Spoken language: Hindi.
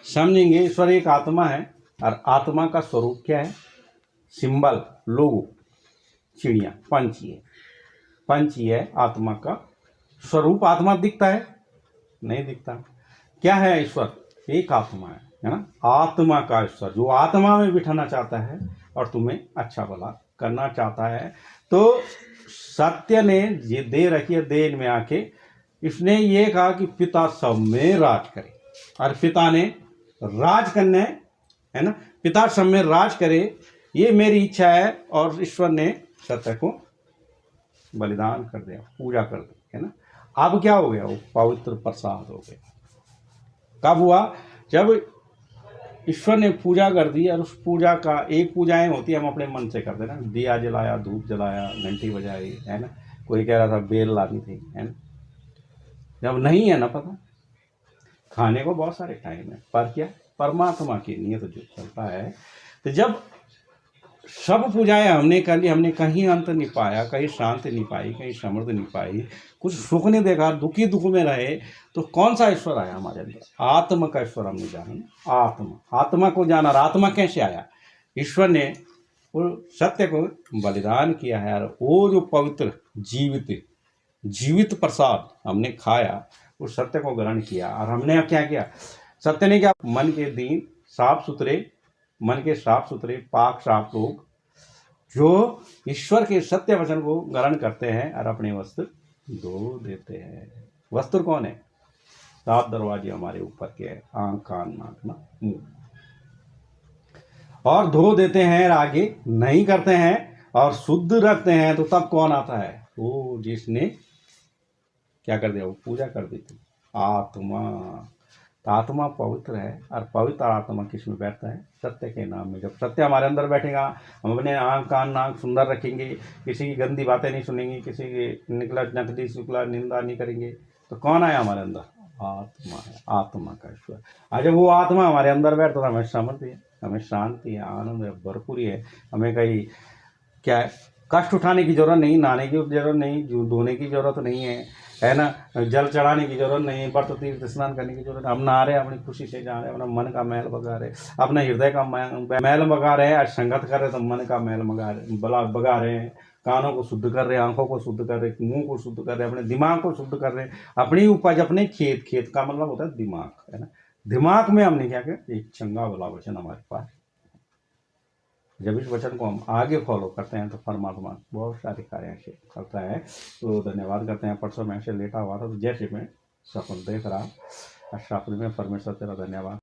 समझेंगे ईश्वर एक आत्मा है और आत्मा का स्वरूप क्या है, सिंबल, लोगो, चिड़िया, पंछी है, पंछी है आत्मा का स्वरूप। आत्मा दिखता है, नहीं दिखता। क्या है ईश्वर, एक आत्मा है ना, आत्मा का ईश्वर जो आत्मा में बिठाना चाहता है और तुम्हें अच्छा भला करना चाहता है। तो सत्य ने ये दे रखी है, देह में आके इसने ये कहा कि पिता सब में राज करे, और पिता ने राज करना है ना, पिता सब में राज करे, ये मेरी इच्छा है। और ईश्वर ने सत्य को बलिदान कर दिया, पूजा कर दी, है ना। अब क्या हो गया, वो पवित्र प्रसाद हो गया। कब हुआ, जब ईश्वर ने पूजा कर दी। और उस पूजा का एक पूजाएं होती है हम अपने मन से करते ना, दिया जलाया, धूप जलाया, घंटी बजाई, है ना। कोई कह रहा था बेल लानी थी, है ना। जब नहीं है ना पता, खाने को बहुत सारे टाइम है, पर क्या परमात्मा की नियत जो चलता है। तो जब सब पूजाएं हमने कर ली, हमने कहीं अंत नहीं पाया, कहीं शांति नहीं पाई, कहीं समृद्धि नहीं पाई, कुछ सुख नहीं देखा, दुखी दुख में रहे, तो कौन सा ईश्वर आया हमारे अंदर, आत्मा का ईश्वर हमने जाना। आत्मा को जाना। और आत्मा कैसे आया, ईश्वर ने वो सत्य को बलिदान किया है, और वो जो पवित्र जीवित प्रसाद हमने खाया, उस सत्य को ग्रहण किया। और हमने क्या किया, सत्य ने क्या, मन के दीन साफ सुथरे, मन के साफ सुथरे पाक साफ लोग जो ईश्वर के सत्य वचन को ग्रहण करते हैं और अपने वस्त्र धो देते हैं। वस्त्र कौन है, 7 दरवाजे हमारे ऊपर के, आंख कान नाक ना मुंह, और धो देते हैं, आगे नहीं करते हैं और शुद्ध रखते हैं। तो तब कौन आता है, वो जिसने क्या कर दिया, वो पूजा कर दी थी, आत्मा। तो आत्मा पवित्र है, और पवित्र आत्मा किस में बैठता है, सत्य के नाम में। जब सत्य हमारे अंदर बैठेगा, हम अपने आंख कान नाक सुंदर रखेंगे, किसी की गंदी बातें नहीं सुनेंगे, किसी की निकला नकली शुक्ला निंदा नहीं करेंगे, तो कौन आया हमारे अंदर, आत्मा है, आत्मा का ईश्वर। आज जब वो आत्मा हमारे अंदर बैठता तो हमें समृद्धि है, हमें शांति है, आनंद है, भरपूरी है। हमें कहीं क्या है, कष्ट उठाने की जरूरत नहीं, नहाने की जरूरत नहीं, धोने की जरूरत नहीं है ना, जल चढ़ाने की जरूरत नहीं, व्रत तीर्थ स्नान करने की जरूरत। हम नहा रहे हैं, अपनी खुशी से जा रहे हैं, अपना मन का मैल भगा रहे, अपने हृदय का मैल भगा रहे हैं। आज संगत कर रहे तो मन का मैल भगा रहे हैं, कानों को शुद्ध कर रहे हैं, आंखों को शुद्ध कर रहे हैं, मुंह को शुद्ध कर रहे हैं, अपने दिमाग को शुद्ध कर रहे हैं, अपनी उपज, अपने खेत का मतलब होता है दिमाग, है ना। दिमाग में हमने क्या किया, एक चंगा भला वचन हमारे पास। जब इस वचन को हम आगे फॉलो करते हैं तो परमात्मा बहुत सारे कार्य ऐसे करता है। तो धन्यवाद करते हैं। परसों मैं ऐसे लेटा हुआ था, तो जैसे मैं सपन देख रहा, सपने में परमेश्वर तेरा धन्यवाद।